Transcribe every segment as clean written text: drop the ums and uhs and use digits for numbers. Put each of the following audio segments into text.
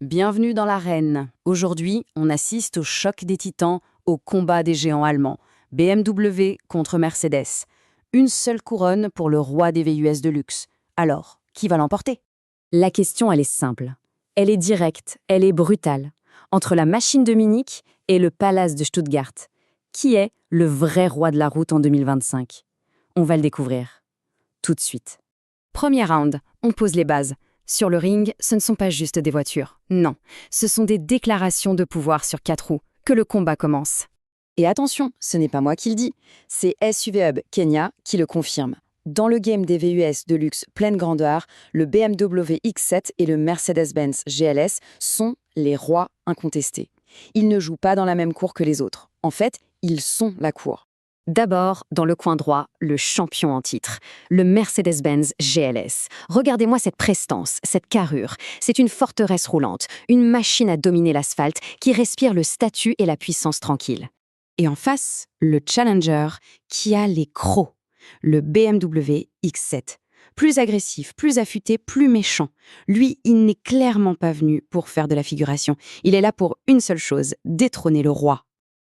Bienvenue dans l'arène. Aujourd'hui, on assiste au choc des titans, au combat des géants allemands. BMW contre Mercedes. Une seule couronne pour le roi des VUS de luxe. Alors, qui va l'emporter? La question, elle est simple. Elle est directe, elle est brutale. Entre la machine de Munich et le palace de Stuttgart. Qui est le vrai roi de la route en 2025? On va le découvrir. Tout de suite. Premier round, on pose les bases. Sur le ring, ce ne sont pas juste des voitures. Non, ce sont des déclarations de pouvoir sur 4 roues. Que le combat commence. Et attention, ce n'est pas moi qui le dis, c'est SUV Hub Kenya qui le confirme. Dans le game des VUS de luxe pleine grandeur, le BMW X7 et le Mercedes-Benz GLS sont les rois incontestés. Ils ne jouent pas dans la même cour que les autres. En fait, ils sont la cour. D'abord, dans le coin droit, le champion en titre, le Mercedes-Benz GLS. Regardez-moi cette prestance, cette carrure. C'est une forteresse roulante, une machine à dominer l'asphalte qui respire le statut et la puissance tranquille. Et en face, le challenger qui a les crocs, le BMW X7. Plus agressif, plus affûté, plus méchant. Lui, il n'est clairement pas venu pour faire de la figuration. Il est là pour une seule chose, détrôner le roi.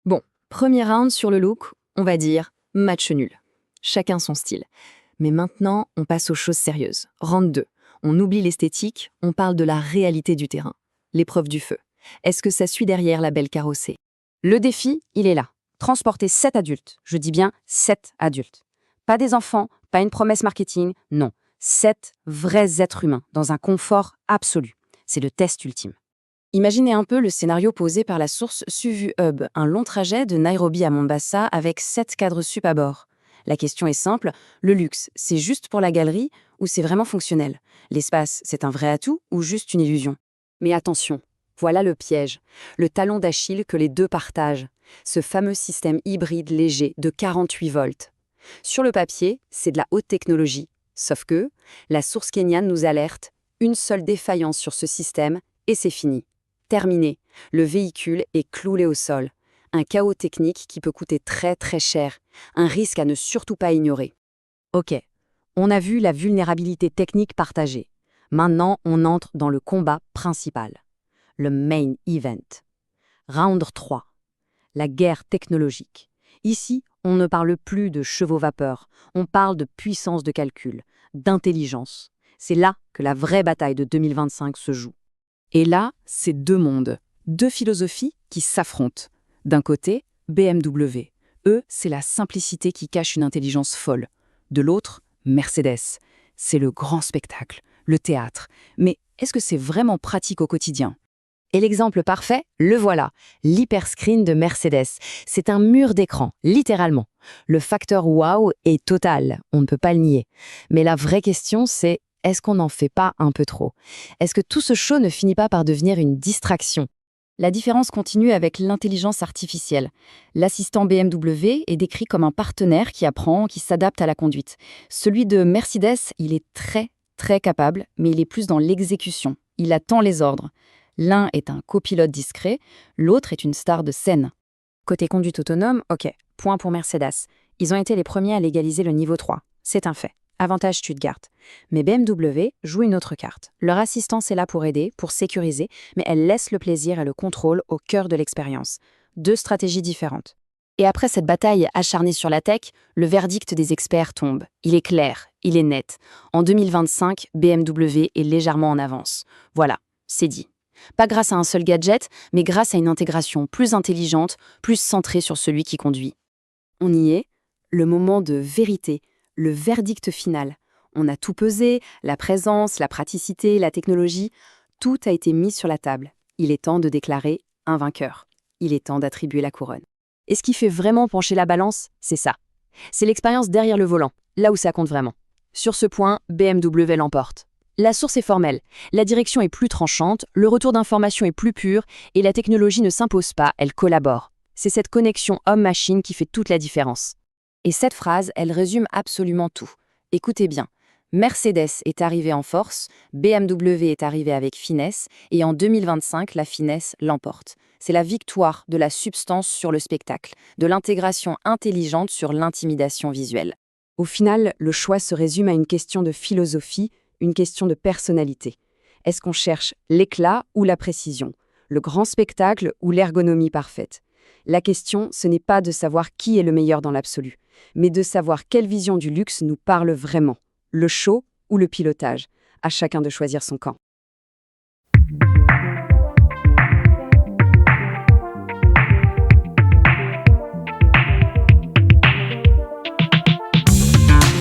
Bon, premier round sur le look, on va dire match nul. Chacun son style. Mais maintenant, on passe aux choses sérieuses. Round 2. On oublie l'esthétique, on parle de la réalité du terrain. L'épreuve du feu. Est-ce que ça suit derrière la belle carrossée? Le défi, il est là. Transporter 7 adultes. Je dis bien 7 adultes. Pas des enfants, pas une promesse marketing, non. 7 vrais êtres humains, dans un confort absolu. C'est le test ultime. Imaginez un peu le scénario posé par la source SUV Hub, un long trajet de Nairobi à Mombasa avec 7 cadres sup à bord. La question est simple, le luxe, c'est juste pour la galerie ou c'est vraiment fonctionnel? L'espace, c'est un vrai atout ou juste une illusion? Mais attention, voilà le piège, le talon d'Achille que les deux partagent, ce fameux système hybride léger de 48 volts. Sur le papier, c'est de la haute technologie, sauf que la source kenyane nous alerte, une seule défaillance sur ce système et c'est fini. Terminé, le véhicule est cloulé au sol. Un chaos technique qui peut coûter très très cher, un risque à ne surtout pas ignorer. Ok, on a vu la vulnérabilité technique partagée. Maintenant, on entre dans le combat principal, le main event. Round 3, la guerre technologique. Ici, on ne parle plus de chevaux-vapeur, on parle de puissance de calcul, d'intelligence. C'est là que la vraie bataille de 2025 se joue. Et là, c'est deux mondes, deux philosophies qui s'affrontent. D'un côté, BMW. Eux, c'est la simplicité qui cache une intelligence folle. De l'autre, Mercedes. C'est le grand spectacle, le théâtre. Mais est-ce que c'est vraiment pratique au quotidien? Et l'exemple parfait, le voilà, l'hyperscreen de Mercedes. C'est un mur d'écran, littéralement. Le facteur wow est total, on ne peut pas le nier. Mais la vraie question, c'est est-ce qu'on n'en fait pas un peu trop? Est-ce que tout ce show ne finit pas par devenir une distraction? La différence continue avec l'intelligence artificielle. L'assistant BMW est décrit comme un partenaire qui apprend, qui s'adapte à la conduite. Celui de Mercedes, il est très, très capable, mais il est plus dans l'exécution. Il attend les ordres. L'un est un copilote discret, l'autre est une star de scène. Côté conduite autonome, ok, point pour Mercedes. Ils ont été les premiers à légaliser le niveau 3. C'est un fait. Avantage Stuttgart. Mais BMW joue une autre carte. Leur assistance est là pour aider, pour sécuriser, mais elle laisse le plaisir et le contrôle au cœur de l'expérience. Deux stratégies différentes. Et après cette bataille acharnée sur la tech, le verdict des experts tombe. Il est clair, il est net. En 2025, BMW est légèrement en avance. Voilà, c'est dit. Pas grâce à un seul gadget, mais grâce à une intégration plus intelligente, plus centrée sur celui qui conduit. On y est, le moment de vérité, le verdict final. On a tout pesé, la présence, la praticité, la technologie, tout a été mis sur la table. Il est temps de déclarer un vainqueur. Il est temps d'attribuer la couronne. Et ce qui fait vraiment pencher la balance, c'est ça. C'est l'expérience derrière le volant, là où ça compte vraiment. Sur ce point, BMW l'emporte. La source est formelle, la direction est plus tranchante, le retour d'information est plus pur et la technologie ne s'impose pas, elle collabore. C'est cette connexion homme-machine qui fait toute la différence. Et cette phrase, elle résume absolument tout. Écoutez bien, Mercedes est arrivé en force, BMW est arrivé avec finesse, et en 2025, la finesse l'emporte. C'est la victoire de la substance sur le spectacle, de l'intégration intelligente sur l'intimidation visuelle. Au final, le choix se résume à une question de philosophie, une question de personnalité. Est-ce qu'on cherche l'éclat ou la précision, le grand spectacle ou l'ergonomie parfaite? La question, ce n'est pas de savoir qui est le meilleur dans l'absolu, mais de savoir quelle vision du luxe nous parle vraiment, le show ou le pilotage. À chacun de choisir son camp.